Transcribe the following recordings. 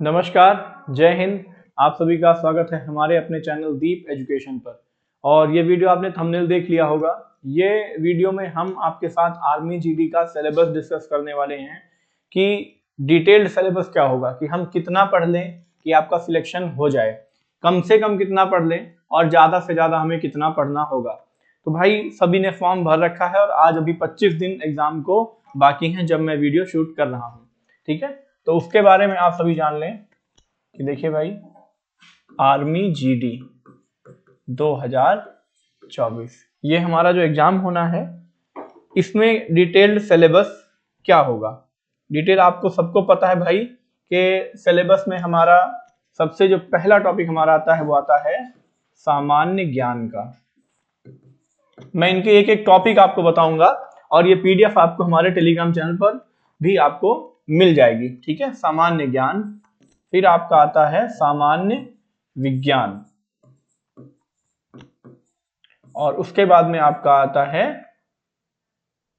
नमस्कार, जय हिंद। आप सभी का स्वागत है हमारे अपने चैनल दीप एजुकेशन पर। और ये वीडियो आपने थंबनेल देख लिया होगा। ये वीडियो में हम आपके साथ आर्मी जीडी का सिलेबस डिस्कस करने वाले हैं कि डिटेल्ड सिलेबस क्या होगा, कि हम कितना पढ़ लें कि आपका सिलेक्शन हो जाए, कम से कम कितना पढ़ लें और ज़्यादा से ज़्यादा हमें कितना पढ़ना होगा। तो भाई सभी ने फॉर्म भर रखा है और आज अभी 25 दिन एग्जाम को बाकी हैं जब मैं वीडियो शूट कर रहा हूँ। ठीक है, तो उसके बारे में आप सभी जान लें कि देखिए भाई, आर्मी जीडी 2024 ये हमारा जो एग्जाम होना है, इसमें डिटेल्ड सिलेबस क्या होगा। डिटेल आपको सबको पता है भाई कि सिलेबस में हमारा सबसे जो पहला टॉपिक हमारा आता है वो आता है सामान्य ज्ञान का। मैं इनके एक एक टॉपिक आपको बताऊंगा और ये पीडीएफ आपको हमारे टेलीग्राम चैनल पर भी आपको मिल जाएगी। ठीक है, सामान्य ज्ञान, फिर आपका आता है सामान्य विज्ञान, और उसके बाद में आपका आता है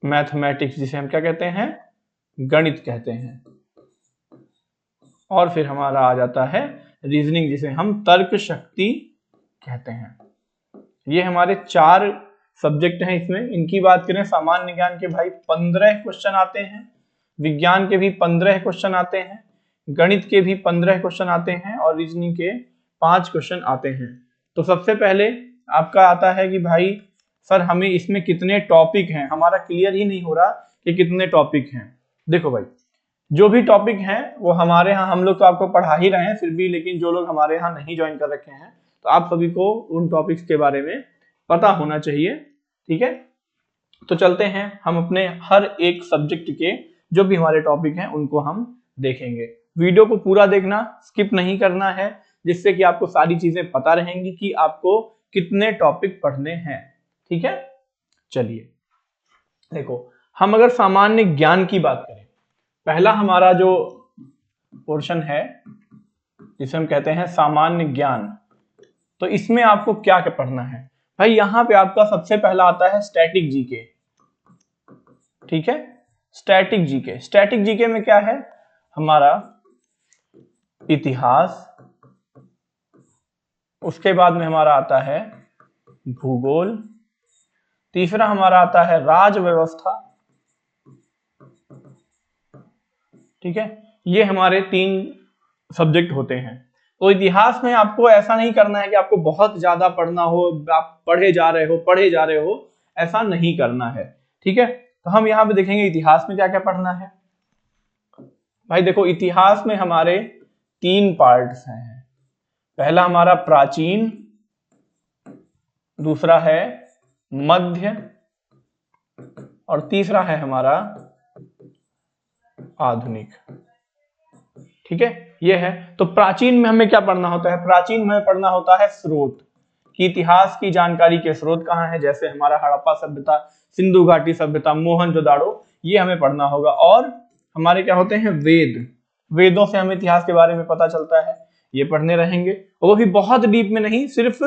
मैथमेटिक्स, जिसे हम क्या कहते हैं, गणित कहते हैं। और फिर हमारा आ जाता है रीजनिंग, जिसे हम तर्क शक्ति कहते हैं। ये हमारे 4 सब्जेक्ट हैं। इसमें इनकी बात करें, सामान्य ज्ञान के भाई 15 क्वेश्चन आते हैं, विज्ञान के भी 15 क्वेश्चन आते हैं, गणित के भी 15 क्वेश्चन आते हैं और रीजनिंग के 5 क्वेश्चन आते हैं। तो सबसे पहले आपका आता है कि भाई सर हमें इसमें कितने टॉपिक हैं, हमारा क्लियर ही नहीं हो रहा कि कितने टॉपिक हैं। देखो भाई, जो भी टॉपिक हैं वो हमारे यहाँ हम लोग तो आपको पढ़ा ही रहे हैं फिर भी, लेकिन जो लोग हमारे यहाँ नहीं ज्वाइन कर रखे हैं तो आप सभी को उन टॉपिक्स के बारे में पता होना चाहिए। ठीक है, तो चलते हैं हम अपने हर एक सब्जेक्ट के जो भी हमारे टॉपिक हैं उनको हम देखेंगे। वीडियो को पूरा देखना, स्किप नहीं करना है, जिससे कि आपको सारी चीजें पता रहेंगी कि आपको कितने टॉपिक पढ़ने हैं। ठीक है, चलिए देखो, हम अगर सामान्य ज्ञान की बात करें, पहला हमारा जो पोर्शन है जिसे हम कहते हैं सामान्य ज्ञान, तो इसमें आपको क्या क्या पढ़ना है भाई। यहां पे आपका सबसे पहला आता है स्टैटिक जीके। ठीक है, स्टैटिक जीके। स्टैटिक जीके में क्या है, हमारा इतिहास, उसके बाद में हमारा आता है भूगोल, तीसरा हमारा आता है राज व्यवस्था। ठीक है, ये हमारे 3 सब्जेक्ट होते हैं। तो इतिहास में आपको ऐसा नहीं करना है कि आपको बहुत ज्यादा पढ़ना हो, आप पढ़े जा रहे हो, ऐसा नहीं करना है। ठीक है, तो हम यहाँ पे देखेंगे इतिहास में क्या क्या पढ़ना है। भाई देखो, इतिहास में हमारे 3 पार्ट्स हैं। पहला हमारा प्राचीन, दूसरा है मध्य और तीसरा है हमारा आधुनिक। ठीक है, ये है। तो प्राचीन में हमें क्या पढ़ना होता है, प्राचीन में पढ़ना होता है स्रोत, कि इतिहास की जानकारी के स्रोत कहाँ है, जैसे हमारा हड़प्पा सभ्यता, सिंधु घाटी सभ्यता, मोहनजोदाड़ो, ये हमें पढ़ना होगा। और हमारे क्या होते हैं वेद, वेदों से हमें इतिहास के बारे में पता चलता है, ये पढ़ने रहेंगे। वो भी बहुत डीप में नहीं, सिर्फ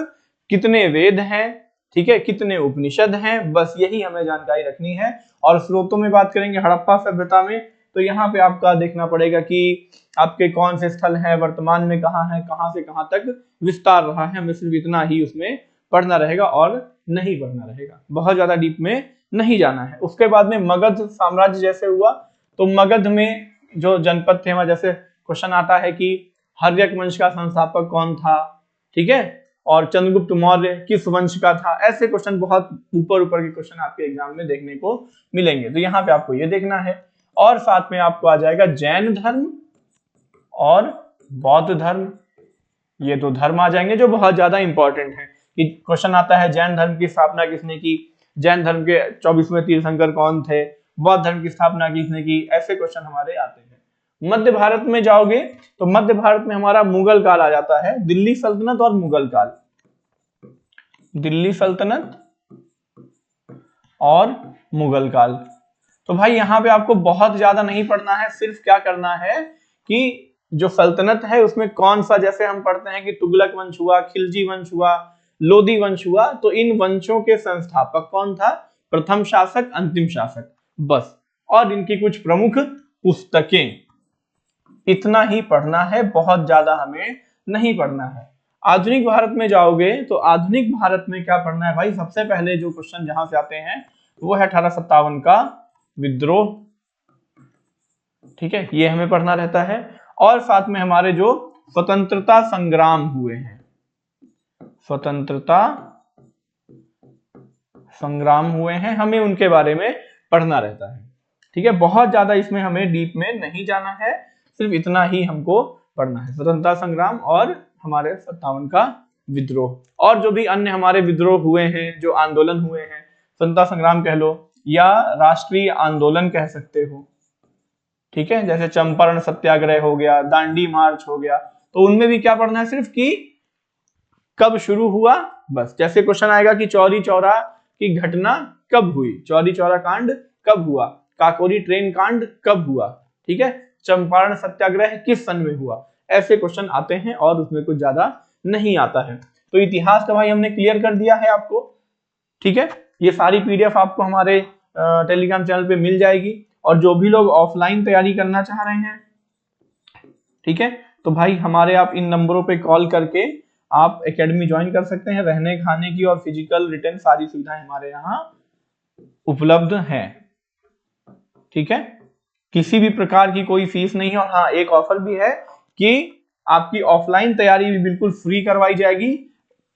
कितने वेद हैं, ठीक है, कितने उपनिषद हैं, बस यही हमें जानकारी रखनी है। और स्रोतों में बात करेंगे हड़प्पा सभ्यता में, तो यहाँ पे आपका देखना पड़ेगा कि आपके कौन से स्थल हैं, वर्तमान में कहाँ है, कहाँ से कहाँ तक विस्तार रहा है, हमें सिर्फ इतना ही उसमें पढ़ना रहेगा और नहीं पढ़ना रहेगा, बहुत ज्यादा डीप में नहीं जाना है। उसके बाद में मगध साम्राज्य जैसे हुआ, तो मगध में जो जनपद थे वहां, जैसे क्वेश्चन आता है कि हर्यक वंश का संस्थापक कौन था, ठीक है, और चंद्रगुप्त मौर्य किस वंश का था। ऐसे क्वेश्चन बहुत ऊपर के क्वेश्चन आपके एग्जाम में देखने को मिलेंगे, तो यहाँ पे आपको ये देखना है। और साथ में आपको आ जाएगा जैन धर्म और बौद्ध धर्म, ये 2 धर्म आ जाएंगे जो बहुत ज्यादा इंपॉर्टेंट है। कि क्वेश्चन आता है जैन धर्म की स्थापना किसने की, जैन धर्म के 24वें तीर्थंकर कौन थे, बौद्ध धर्म की स्थापना किसने की, ऐसे क्वेश्चन हमारे आते हैं। मध्य भारत में जाओगे तो मध्य भारत में हमारा मुगल काल आ जाता है, दिल्ली सल्तनत और मुगल काल, दिल्ली सल्तनत और मुगल काल। तो भाई यहाँ पे आपको बहुत ज्यादा नहीं पढ़ना है, सिर्फ क्या करना है कि जो सल्तनत है उसमें कौन सा, जैसे हम पढ़ते हैं कि तुगलक वंश हुआ, खिलजी वंश हुआ, लोधी वंश हुआ, तो इन वंशों के संस्थापक कौन था, प्रथम शासक, अंतिम शासक, बस। और इनकी कुछ प्रमुख पुस्तकें, इतना ही पढ़ना है, बहुत ज्यादा हमें नहीं पढ़ना है। आधुनिक भारत में जाओगे तो आधुनिक भारत में क्या पढ़ना है भाई, सबसे पहले जो क्वेश्चन जहां से आते हैं वो है 1857 का विद्रोह। ठीक है, ये हमें पढ़ना रहता है। और साथ में हमारे जो स्वतंत्रता संग्राम हुए हैं, स्वतंत्रता संग्राम हुए हैं, हमें उनके बारे में पढ़ना रहता है। ठीक है, बहुत ज्यादा इसमें हमें डीप में नहीं जाना है, सिर्फ इतना ही हमको पढ़ना है, स्वतंत्रता संग्राम और हमारे 57 का विद्रोह। और जो भी अन्य हमारे विद्रोह हुए हैं, जो आंदोलन हुए हैं, स्वतंत्रता संग्राम कह लो या राष्ट्रीय आंदोलन कह सकते हो। ठीक है, जैसे चंपारण सत्याग्रह हो गया, दांडी मार्च हो गया, तो उनमें भी क्या पढ़ना है, सिर्फ कि कब शुरू हुआ, बस। जैसे क्वेश्चन आएगा कि चौरी चौरा की घटना कब हुई, चौरी चौरा कांड कब हुआ, काकोरी ट्रेन कांड कब हुआ, ठीक है, चंपारण सत्याग्रह किस सन में हुआ, ऐसे क्वेश्चन आते हैं और उसमें कुछ ज्यादा नहीं आता है। तो इतिहास का भाई हमने क्लियर कर दिया है आपको। ठीक है, ये सारी पीडीएफ आपको हमारे टेलीग्राम चैनल पे मिल जाएगी। और जो भी लोग ऑफलाइन तैयारी करना चाह रहे हैं, ठीक है, तो भाई हमारे आप इन नंबरों पे कॉल करके आप एकेडमी ज्वाइन कर सकते हैं। रहने खाने की और फिजिकल रिटर्न सारी सुविधाएं हमारे यहाँ उपलब्ध है। ठीक है, किसी भी प्रकार की कोई फीस नहीं है। और हाँ, एक ऑफर भी है कि आपकी ऑफलाइन तैयारी भी बिल्कुल फ्री करवाई जाएगी,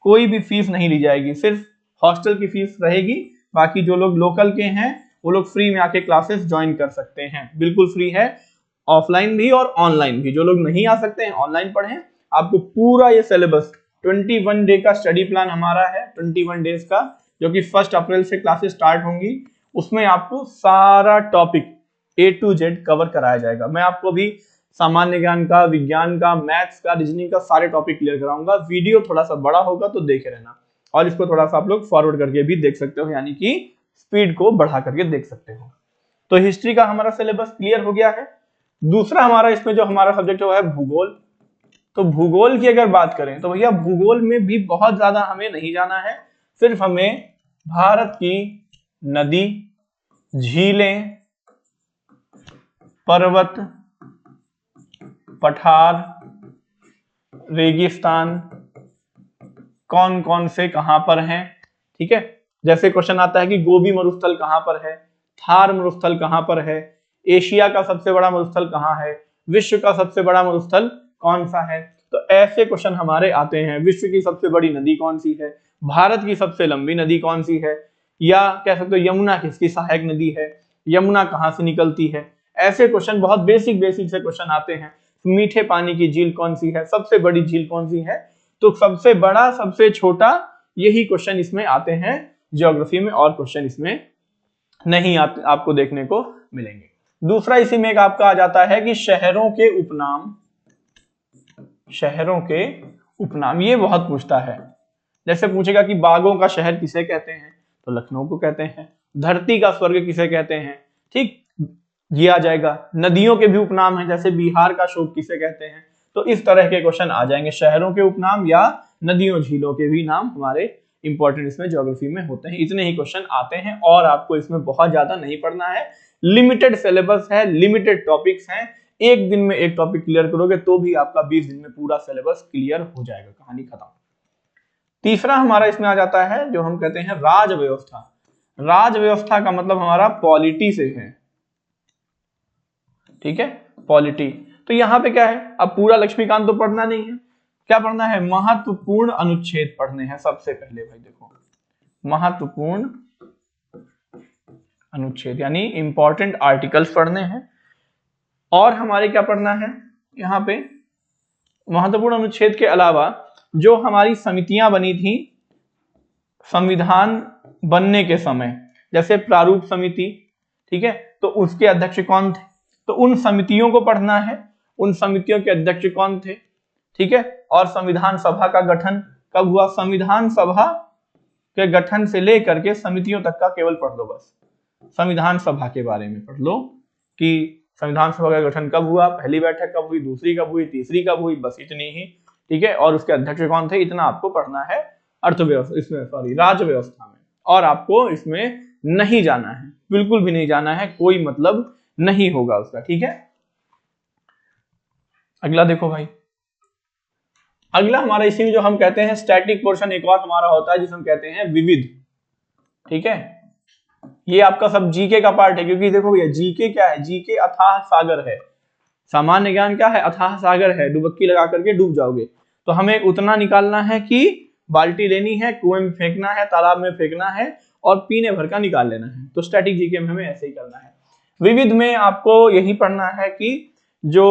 कोई भी फीस नहीं ली जाएगी, सिर्फ हॉस्टल की फीस रहेगी। बाकी जो लोग लोकल के हैं वो लोग फ्री में आके क्लासेस ज्वाइन कर सकते हैं, बिल्कुल फ्री है, ऑफलाइन भी और ऑनलाइन भी। जो लोग नहीं आ सकते हैं ऑनलाइन पढ़ें, आपको पूरा ये सिलेबस 21 डे का स्टडी प्लान हमारा है, 21 डेज का, जो कि 1 अप्रैल से क्लासेस स्टार्ट होंगी। उसमें आपको सारा topic A to Z cover कराया जाएगा। मैं आपको भी सामान्य ज्ञान का, विज्ञान का, मैथ्स का, रीजनिंग का सारे टॉपिक क्लियर कराऊंगा। वीडियो थोड़ा सा बड़ा होगा तो देखे रहना, और इसको थोड़ा सा आप लोग फॉरवर्ड करके भी देख सकते हो, यानी कि स्पीड को बढ़ा करके देख सकते हो। तो हिस्ट्री का हमारा सिलेबस क्लियर हो गया है। दूसरा हमारा इसमें जो हमारा सब्जेक्ट है भूगोल। तो भूगोल की अगर बात करें तो भैया भूगोल में भी बहुत ज्यादा हमें नहीं जाना है, सिर्फ हमें भारत की नदी, झीलें, पर्वत, पठार, रेगिस्तान कौन कौन से कहां पर हैं। ठीक है, जैसे क्वेश्चन आता है कि गोबी मरुस्थल कहां पर है, थार मरुस्थल कहां पर है, एशिया का सबसे बड़ा मरुस्थल कहां है, विश्व का सबसे बड़ा मरुस्थल कौन सा है। तो ऐसे क्वेश्चन हमारे आते हैं। विश्व की सबसे बड़ी नदी कौन सी है, भारत की सबसे लंबी नदी कौन सी है, या कह सकते हो यमुना किसकी सहायक नदी है, यमुना कहां से निकलती है। ऐसे क्वेश्चन बहुत बेसिक से क्वेश्चन आते हैं। मीठे पानी की झील कौन सी है, सबसे बड़ी झील कौन सी है। तो सबसे बड़ा, सबसे छोटा, यही क्वेश्चन इसमें आते हैं ज्योग्राफी में, और क्वेश्चन इसमें नहीं आते, आपको देखने को मिलेंगे। दूसरा इसी में एक आपका आ जाता है कि शहरों के उपनाम, शहरों के उपनाम, ये बहुत पूछता है। जैसे पूछेगा कि बागों का शहर किसे कहते हैं, तो लखनऊ को कहते हैं। धरती का स्वर्ग किसे कहते हैं, ठीक, ये आ जाएगा। नदियों के भी उपनाम है, जैसे बिहार का शोक किसे कहते हैं। तो इस तरह के क्वेश्चन आ जाएंगे, शहरों के उपनाम या नदियों झीलों के भी नाम हमारे इंपॉर्टेंट इसमें ज्योग्राफी में होते हैं। इतने ही क्वेश्चन आते हैं और आपको इसमें बहुत ज्यादा नहीं पढ़ना है। लिमिटेड सिलेबस है, लिमिटेड टॉपिक्स हैं। एक दिन में एक टॉपिक क्लियर करोगे तो भी आपका 20 दिन में पूरा सिलेबस क्लियर हो जाएगा, कहानी खत्म। तीसरा हमारा इसमें आ जाता है जो हम कहते हैं राज व्यवस्था। राज व्यवस्था का मतलब हमारा पॉलिटी से है। ठीक है, पॉलिटी। तो यहां पे क्या है, अब पूरा लक्ष्मीकांत तो पढ़ना नहीं है, क्या पढ़ना है, महत्वपूर्ण अनुच्छेद पढ़ने हैं सबसे पहले। भाई देखो, महत्वपूर्ण अनुच्छेद यानी इंपॉर्टेंट आर्टिकल्स पढ़ने हैं। और हमारे क्या पढ़ना है, यहाँ पे महत्वपूर्ण अनुच्छेद के अलावा जो हमारी समितियां बनी थी संविधान बनने के समय, जैसे प्रारूप समिति, ठीक है, तो उसके अध्यक्ष कौन थे, तो उन समितियों को पढ़ना है, उन समितियों के अध्यक्ष कौन थे। ठीक है, और संविधान सभा का गठन कब हुआ, संविधान सभा के गठन से लेकर के समितियों तक का केवल पढ़ लो, बस संविधान सभा के बारे में पढ़ लो कि संविधान सभा का गठन कब हुआ, पहली बैठक कब हुई, दूसरी कब हुई, तीसरी कब हुई, बस इतनी ही। ठीक है, और उसके अध्यक्ष कौन थे, इतना आपको पढ़ना है अर्थव्यवस्था, इसमें सॉरी राज व्यवस्था में। और आपको इसमें नहीं जाना है, बिल्कुल भी नहीं जाना है, कोई मतलब नहीं होगा उसका। ठीक है, अगला देखो भाई, अगला हमारा इसी में जो हम कहते हैं स्टैटिक पोर्शन, एक और हमारा होता है जिसे हम कहते हैं विविध। ठीक है, ये आपका सब जीके का पार्ट है, क्योंकि देखो भैया जीके क्या है, जीके अथाह सागर है, सामान्य ज्ञान क्या है, अथाह सागर है, डुबक्की लगा करके डूब जाओगे। तो हमें उतना निकालना है कि बाल्टी लेनी है, कुएं में फेंकना है, तालाब में फेंकना है और पीने भर का निकाल लेना है। तो स्टैटिक जीके में हमें ऐसे ही करना है। विविध में आपको यही पढ़ना है कि जो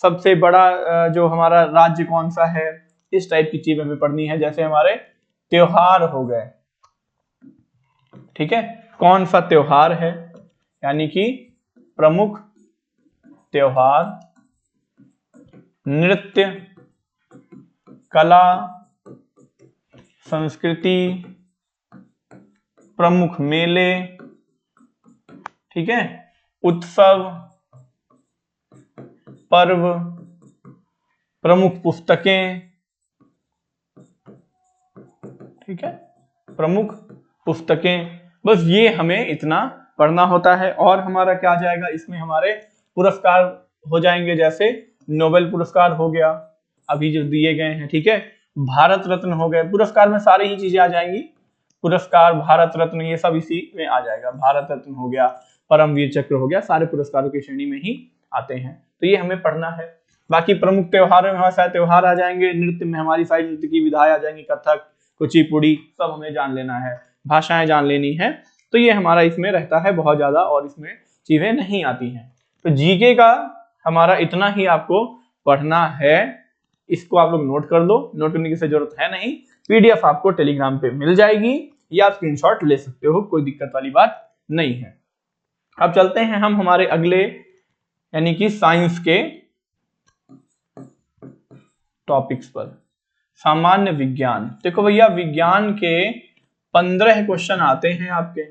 सबसे बड़ा जो हमारा राज्य कौन सा है, इस टाइप की चीज हमें पढ़नी है। जैसे हमारे त्योहार हो गए, ठीक है, कौन सा त्योहार है, यानी कि प्रमुख त्योहार, नृत्य, कला, संस्कृति, प्रमुख मेले, ठीक है, उत्सव, पर्व, प्रमुख पुस्तकें, ठीक है, प्रमुख पुस्तकें, बस ये हमें इतना पढ़ना होता है। और हमारा क्या जाएगा इसमें, हमारे पुरस्कार हो जाएंगे, जैसे नोबेल पुरस्कार हो गया अभी जो दिए गए हैं, ठीक है, भारत रत्न हो गए, पुरस्कार में सारी ही चीजें आ जाएंगी, पुरस्कार, भारत रत्न, ये सब इसी में आ जाएगा। भारत रत्न हो गया, परमवीर चक्र हो गया, सारे पुरस्कारों की श्रेणी में ही आते हैं। तो ये हमें पढ़ना है। बाकी प्रमुख त्योहारों में हमारे सारे त्योहार आ जाएंगे, नृत्य में हमारी सारी नृत्य की विधाएं आ जाएंगी, कथक, कुचिपुड़ी, सब हमें जान लेना है, भाषाएं जान लेनी है। तो ये हमारा इसमें रहता है बहुत ज्यादा, और इसमें चीजें नहीं आती हैं। तो जीके का हमारा इतना ही आपको पढ़ना है। इसको आप लोग नोट कर लो, नोट करने की जरूरत है नहीं, पीडीएफ आपको टेलीग्राम पे मिल जाएगी या स्क्रीनशॉट ले सकते हो, कोई दिक्कत वाली बात नहीं है। अब चलते हैं हम हमारे अगले यानी कि साइंस के टॉपिक्स पर। सामान्य विज्ञान, देखो भैया विज्ञान के 15 क्वेश्चन आते हैं आपके,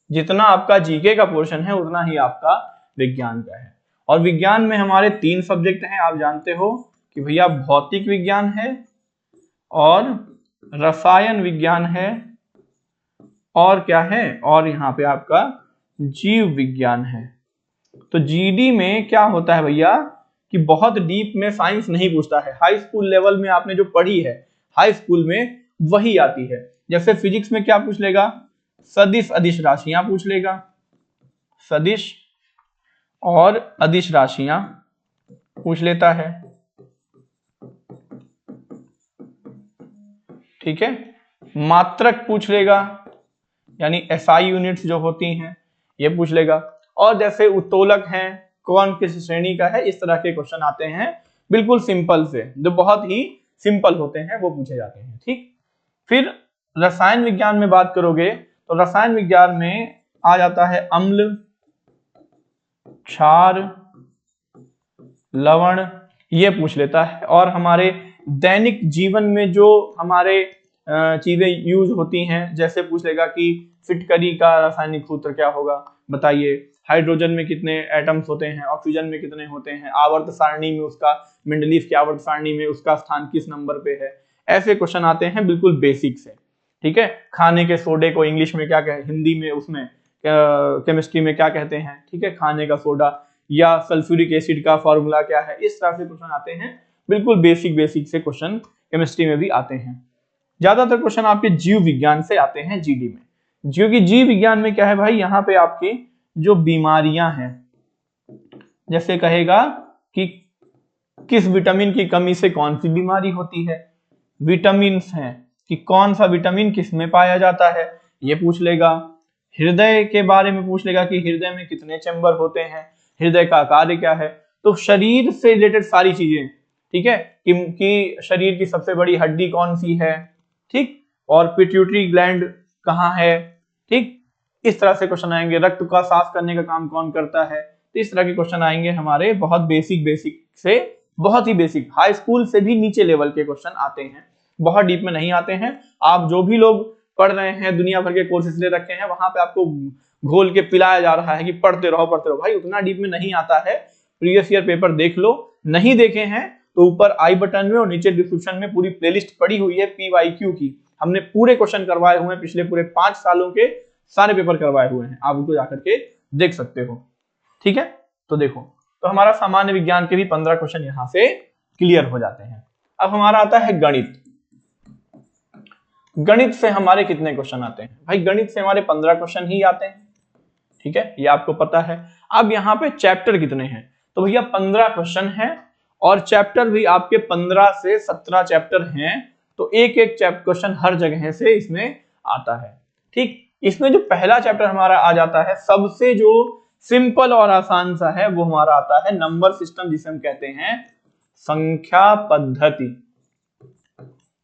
जितना आपका जीके का पोर्शन है उतना ही आपका विज्ञान का है। और विज्ञान में हमारे 3 सब्जेक्ट हैं, आप जानते हो कि भैया भौतिक विज्ञान है और रसायन विज्ञान है और क्या है, और यहाँ पे आपका जीव विज्ञान है। तो जीडी में क्या होता है भैया कि बहुत डीप में साइंस नहीं पूछता है, हाई स्कूल लेवल में आपने जो पढ़ी है हाई स्कूल में वही आती है। जैसे फिजिक्स में क्या पूछ लेगा, सदिश अदिश राशियां पूछ लेगा, सदिश और अदिश राशियां पूछ लेता है, ठीक है, मात्रक पूछ लेगा, यानी एसआई यूनिट्स जो होती हैं ये पूछ लेगा, और जैसे उत्तोलक हैं कौन किस श्रेणी का है, इस तरह के क्वेश्चन आते हैं बिल्कुल सिंपल से, जो बहुत ही सिंपल होते हैं वो पूछे जाते हैं। ठीक, फिर रसायन विज्ञान में बात करोगे तो रसायन विज्ञान में आ जाता है अम्ल, क्षार, लवण, ये पूछ लेता है। और हमारे दैनिक जीवन में जो हमारे चीजें यूज होती हैं, जैसे पूछ लेगा कि फिटकरी का रासायनिक सूत्र क्या होगा बताइए, हाइड्रोजन में कितने एटम्स होते हैं, ऑक्सीजन में कितने होते हैं, आवर्त सारणी में उसका, मेंडलीव की आवर्त सारणी में उसका स्थान किस नंबर पे है, ऐसे क्वेश्चन आते हैं बिल्कुल बेसिक से। ठीक है, खाने के सोडे को इंग्लिश में क्या कहते, हिंदी में उसमें केमिस्ट्री में क्या कहते हैं, ठीक है, खाने का सोडा, या सल्फ्यूरिक एसिड का फॉर्मूला क्या है, इस तरह से क्वेश्चन आते हैं, बिल्कुल बेसिक से क्वेश्चन केमिस्ट्री में भी आते हैं। ज्यादातर क्वेश्चन आपके जीव विज्ञान से आते हैं जीडी में, क्योंकि जीव विज्ञान में क्या है भाई, यहाँ पे आपकी जो बीमारियां हैं, जैसे कहेगा कि किस विटामिन की कमी से कौन सी बीमारी होती है, विटामिन हैं कि कौन सा विटामिन किस में पाया जाता है ये पूछ लेगा, हृदय के बारे में पूछ लेगा कि हृदय में कितने चैम्बर होते हैं, हृदय का कार्य क्या है। तो शरीर से रिलेटेड सारी चीजें, ठीक है, कि शरीर की सबसे बड़ी हड्डी कौन सी है, ठीक, और पिट्यूटरी ग्लैंड कहाँ है, ठीक, इस तरह से क्वेश्चन आएंगे। रक्त का साफ करने का काम कौन करता है, तो इस तरह के क्वेश्चन आएंगे हमारे, बहुत बेसिक से बहुत ही बेसिक, हाई स्कूल से भी नीचे लेवल के क्वेश्चन आते हैं, बहुत डीप में नहीं आते हैं। आप जो भी लोग पढ़ रहे हैं, दुनिया भर के कोर्सेज ले रखे हैं, वहां पे आपको घोल के पिलाया जा रहा है कि पढ़ते रहो भाई, उतना डीप में नहीं आता है। प्रीवियस ईयर पेपर देख लो, नहीं देखे हैं तो ऊपर आई बटन में और नीचे डिस्क्रिप्शन में पूरी प्लेलिस्ट पड़ी हुई है पीवाईक्यू की, हमने पूरे क्वेश्चन करवाए हुए हैं, पिछले पूरे 5 सालों के सारे पेपर करवाए हुए हैं, आप उनको जाकर के देख सकते हो। ठीक है, तो देखो तो हमारा सामान्य विज्ञान के भी 15 क्वेश्चन यहां से क्लियर हो जाते हैं। अब हमारा आता है गणित। गणित से हमारे कितने क्वेश्चन आते हैं भाई? गणित से हमारे 15 क्वेश्चन ही आते हैं, ठीक है, ये आपको पता है। अब यहाँ पे चैप्टर कितने हैं? तो भैया 15 क्वेश्चन हैं और चैप्टर भी आपके 15 से 17 चैप्टर हैं, तो एक एक क्वेश्चन हर जगह से इसमें आता है, ठीक। इसमें जो पहला चैप्टर हमारा आ जाता है, सबसे जो सिंपल और आसान सा है, वो हमारा आता है नंबर सिस्टम, जिसे हम कहते हैं संख्या पद्धति।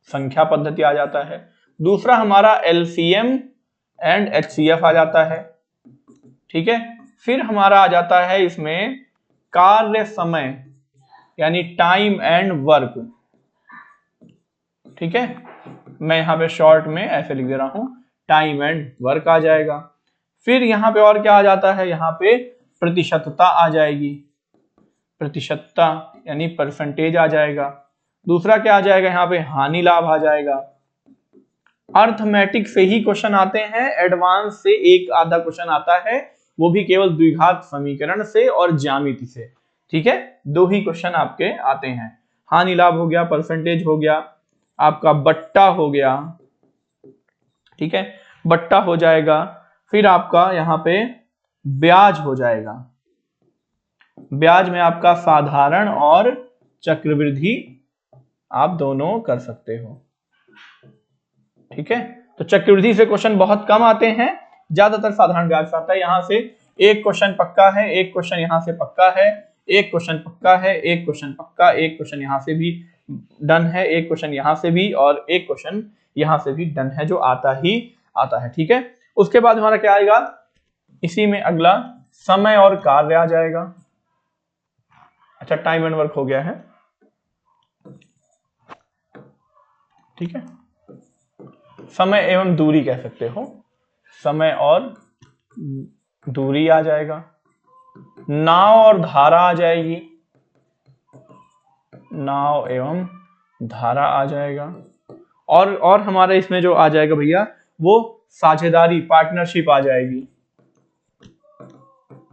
संख्या पद्धति आ जाता है। दूसरा हमारा एलसीएम एंड एचसीएफ आ जाता है, ठीक है। फिर हमारा आ जाता है इसमें कार्य समय यानी टाइम एंड वर्क, ठीक है। मैं यहां पे शॉर्ट में ऐसे लिख दे रहा हूं, टाइम एंड वर्क आ जाएगा। फिर यहां पे और क्या आ जाता है? यहां पे प्रतिशतता आ जाएगी, प्रतिशतता यानी परसेंटेज आ जाएगा। दूसरा क्या आ जाएगा? यहाँ पे हानि लाभ आ जाएगा। अर्थमेटिक से ही क्वेश्चन आते हैं, एडवांस से एक आधा क्वेश्चन आता है, वो भी केवल द्विघात समीकरण से और ज्यामिति से, ठीक है। दो ही क्वेश्चन आपके आते हैं। हानि लाभ हो गया, परसेंटेज हो गया, आपका बट्टा हो गया, ठीक है, बट्टा हो जाएगा। फिर आपका यहाँ पे ब्याज हो जाएगा। ब्याज में आपका साधारण और चक्रवृद्धि आप दोनों कर सकते हो, ठीक है। तो चक्रवृद्धि से क्वेश्चन बहुत कम आते हैं, ज्यादातर साधारण ब्याज से आता है। यहां से एक क्वेश्चन पक्का है, एक क्वेश्चन यहां से पक्का है, एक क्वेश्चन पक्का है, एक क्वेश्चन पक्का, एक क्वेश्चन यहां से भी डन है, एक क्वेश्चन यहां से भी, और एक क्वेश्चन यहां से भी डन है, जो आता ही आता है, ठीक है। उसके बाद हमारा क्या आएगा? इसी में अगला समय और कार्य आ जाएगा। अच्छा, टाइम एंड वर्क हो गया है, ठीक है। समय एवं दूरी कह सकते हो, समय और दूरी आ जाएगा। नाव और धारा आ जाएगी, नाव एवं धारा आ जाएगा। और हमारे इसमें जो आ जाएगा भैया, वो साझेदारी, पार्टनरशिप आ जाएगी,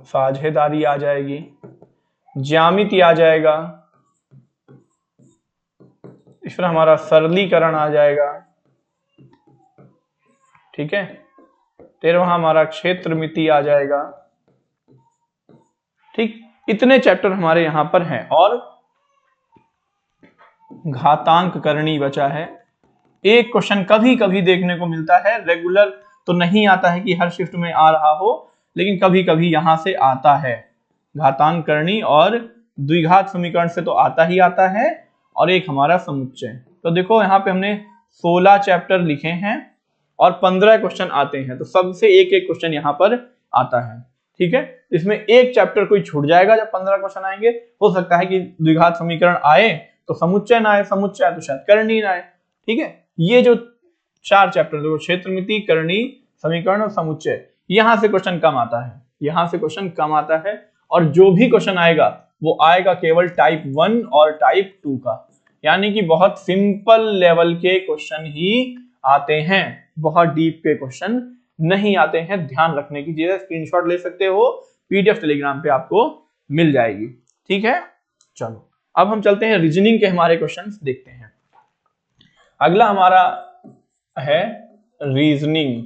साझेदारी आ जाएगी। ज्यामिति आ जाएगा, इसमें हमारा सरलीकरण आ जाएगा, ठीक है। 13वां हमारा क्षेत्रमिति आ जाएगा, ठीक। इतने चैप्टर हमारे यहां पर हैं। और घातांक करणी बचा है। एक क्वेश्चन कभी कभी देखने को मिलता है, रेगुलर तो नहीं आता है कि हर शिफ्ट में आ रहा हो, लेकिन कभी कभी यहां से आता है। घातांक करणी और द्विघात समीकरण से तो आता ही आता है, और एक हमारा समुच्चय। तो देखो यहाँ पे हमने 16 चैप्टर लिखे हैं और 15 क्वेश्चन आते हैं, तो सबसे एक एक क्वेश्चन यहाँ पर आता है, ठीक है। इसमें एक चैप्टर कोई छूट जाएगा जब 15 क्वेश्चन आएंगे। हो सकता है कि द्विघात समीकरण आए तो समुच्चय ना आए, समुच्चय आए तो शायद करणी ना आए, ठीक है। ये जो 4 चैप्टर देखो, क्षेत्रमिति, करणी, समीकरण और समुच्चय, यहां से क्वेश्चन कम आता है, यहां से क्वेश्चन कम आता है। और जो भी क्वेश्चन आएगा वो आएगा केवल टाइप 1 और टाइप 2 का, यानी कि बहुत सिंपल लेवल के क्वेश्चन ही आते हैं, बहुत डीप के क्वेश्चन नहीं आते हैं। ध्यान रखने की चीज है, स्क्रीनशॉट ले सकते हो, पीडीएफ टेलीग्राम पे आपको मिल जाएगी, ठीक है। चलो अब हम चलते हैं रीजनिंग के हमारे क्वेश्चंस देखते हैं। अगला हमारा है रीजनिंग।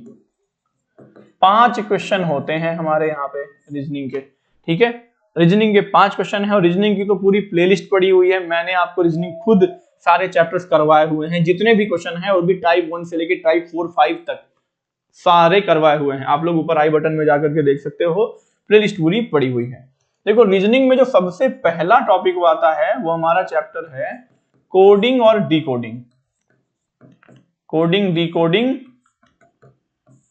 5 क्वेश्चन होते हैं हमारे यहाँ पे रीजनिंग के, ठीक है। रीजनिंग के 5 क्वेश्चन है, और रीजनिंग की तो पूरी प्लेलिस्ट पड़ी हुई है। मैंने आपको रीजनिंग खुद सारे चैप्टर्स करवाए हुए हैं, जितने भी क्वेश्चन हैं, और भी टाइप 1 से लेके टाइप 4, 5 तक सारे करवाए हुए हैं। आप लोग ऊपर आई बटन में जाकर के देख सकते हो, प्लेलिस्ट पूरी पड़ी हुई है। देखो रीजनिंग में जो सबसे पहला टॉपिक वो आता है, वो हमारा चैप्टर है कोडिंग और डिकोडिंग। कोडिंग, डिकोडिंग,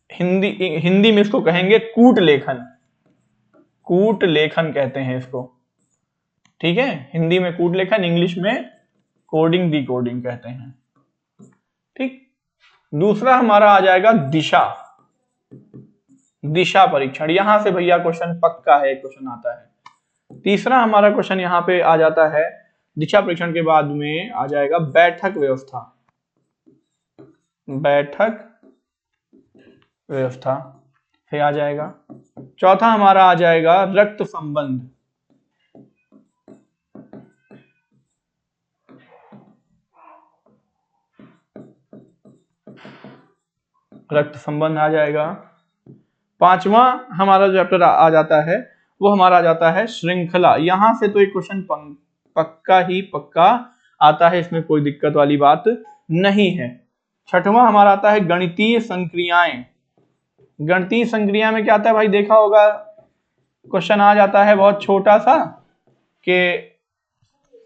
हिंदी में इसको कहेंगे कूट लेखन, कूट लेखन कहते हैं इसको, ठीक है। हिंदी में कूट लेखन, इंग्लिश में कोडिंग डिकोडिंग कहते हैं, ठीक। दूसरा हमारा आ जाएगा दिशा, दिशा परीक्षण। यहां से भैया क्वेश्चन पक्का है, एक क्वेश्चन आता है। तीसरा हमारा क्वेश्चन यहां पे आ जाता है, दिशा परीक्षण के बाद में आ जाएगा बैठक व्यवस्था, बैठक व्यवस्था से आ जाएगा। चौथा हमारा आ जाएगा रक्त संबंध, रक्त संबंध आ जाएगा। पांचवा हमारा जो चैप्टर आ जाता है वो हमारा आ जाता है श्रृंखला। यहां से तो एक क्वेश्चन पक्का ही पक्का आता है, इसमें कोई दिक्कत वाली बात नहीं है। छठवां हमारा आता है गणितीय संक्रियाएं। गणितीय संक्रिया में क्या आता है भाई, देखा होगा क्वेश्चन आ जाता है बहुत छोटा सा कि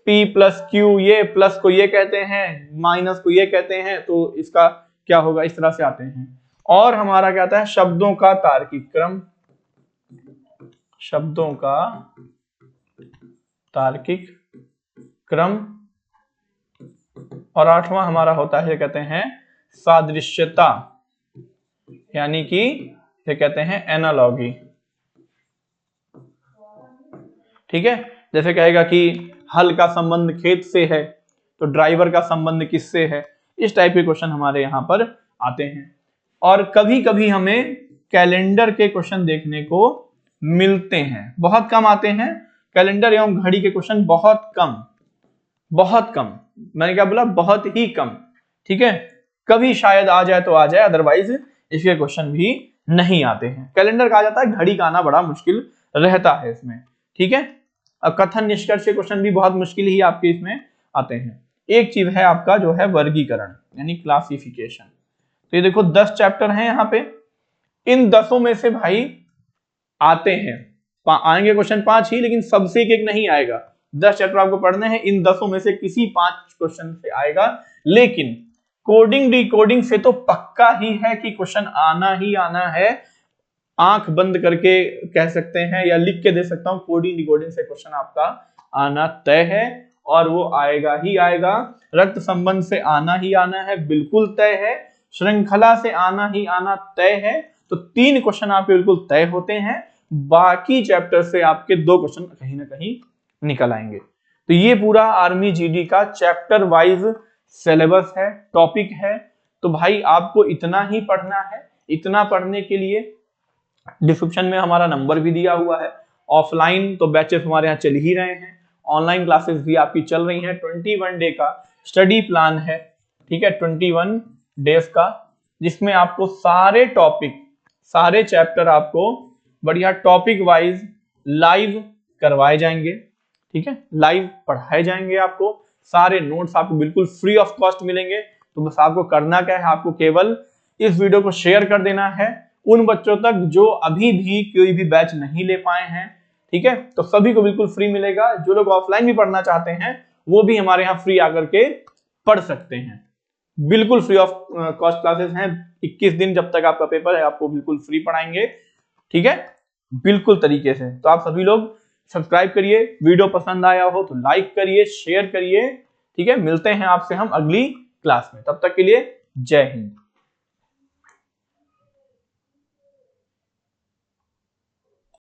P प्लस क्यू, ये प्लस को ये कहते हैं, माइनस को ये कहते हैं, तो इसका क्या होगा, इस तरह से आते हैं। और हमारा क्या आता है शब्दों का तार्किक क्रम, शब्दों का तार्किक क्रम। और आठवां हमारा होता है, कहते हैं सादृश्यता, यानी कि ये कहते हैं एनालॉगी। ठीक है, जैसे कहेगा कि हल का संबंध खेत से है तो ड्राइवर का संबंध किससे है, इस टाइप के क्वेश्चन हमारे यहाँ पर आते हैं। और कभी कभी हमें कैलेंडर के क्वेश्चन देखने को मिलते हैं, बहुत कम आते हैं। कैलेंडर एवं घड़ी के क्वेश्चन बहुत कम, बहुत कम, मैंने क्या बोला, बहुत ही कम। ठीक है, कभी शायद आ जाए तो आ जाए, अदरवाइज इसके क्वेश्चन भी नहीं आते हैं। कैलेंडर का आ जाता है, घड़ी का आना बड़ा मुश्किल रहता है इसमें। ठीक है, अब कथन निष्कर्ष के क्वेश्चन भी बहुत मुश्किल ही आपके इसमें आते हैं। एक चीज है आपका जो है वर्गीकरण, यानी क्लासिफिकेशन। तो ये देखो 10 चैप्टर हैं यहाँ पे, इन 10 में से भाई आते हैं, आएंगे क्वेश्चन 5 ही, लेकिन सबसे एक नहीं आएगा। 10 चैप्टर आपको पढ़ने हैं, इन 10 में से किसी 5 क्वेश्चन से आएगा। लेकिन कोडिंग डिकोडिंग से तो पक्का ही है कि क्वेश्चन आना ही आना है। आंख बंद करके कह सकते हैं या लिख के दे सकता हूं, कोडिंग डिकोडिंग से क्वेश्चन आपका आना तय है, और वो आएगा ही आएगा। रक्त संबंध से आना ही आना है, बिल्कुल तय है। श्रृंखला से आना ही आना तय है। तो 3 क्वेश्चन आपके बिल्कुल तय होते हैं, बाकी चैप्टर से आपके 2 क्वेश्चन कहीं ना कहीं निकल आएंगे। तो ये पूरा आर्मी जीडी का चैप्टर वाइज सिलेबस है, टॉपिक है। तो भाई आपको इतना ही पढ़ना है। इतना पढ़ने के लिए डिस्क्रिप्शन में हमारा नंबर भी दिया हुआ है। ऑफलाइन तो बैचेस हमारे यहाँ चल ही रहे हैं, ऑनलाइन क्लासेस भी आपकी चल रही हैं। 21 डे का स्टडी प्लान है, ठीक है, 21 डेज का, जिसमें आपको सारे टॉपिक, सारे चैप्टर आपको बढ़िया टॉपिक वाइज लाइव करवाए जाएंगे। ठीक है, लाइव पढ़ाए जाएंगे, आपको सारे नोट्स आपको बिल्कुल फ्री ऑफ कॉस्ट मिलेंगे। तो बस आपको करना क्या है, आपको केवल इस वीडियो को शेयर कर देना है उन बच्चों तक जो अभी भी कोई भी बैच नहीं ले पाए हैं। ठीक है, तो सभी को बिल्कुल फ्री मिलेगा। जो लोग ऑफलाइन भी पढ़ना चाहते हैं वो भी हमारे यहाँ फ्री आकर के पढ़ सकते हैं। बिल्कुल फ्री ऑफ कॉस्ट क्लासेस हैं। 21 दिन जब तक आपका पेपर है आपको बिल्कुल फ्री पढ़ाएंगे। ठीक है, बिल्कुल तरीके से। तो आप सभी लोग सब्सक्राइब करिए, वीडियो पसंद आया हो तो लाइक करिए, शेयर करिए। ठीक है, मिलते हैं आपसे हम अगली क्लास में, तब तक के लिए जय हिंद।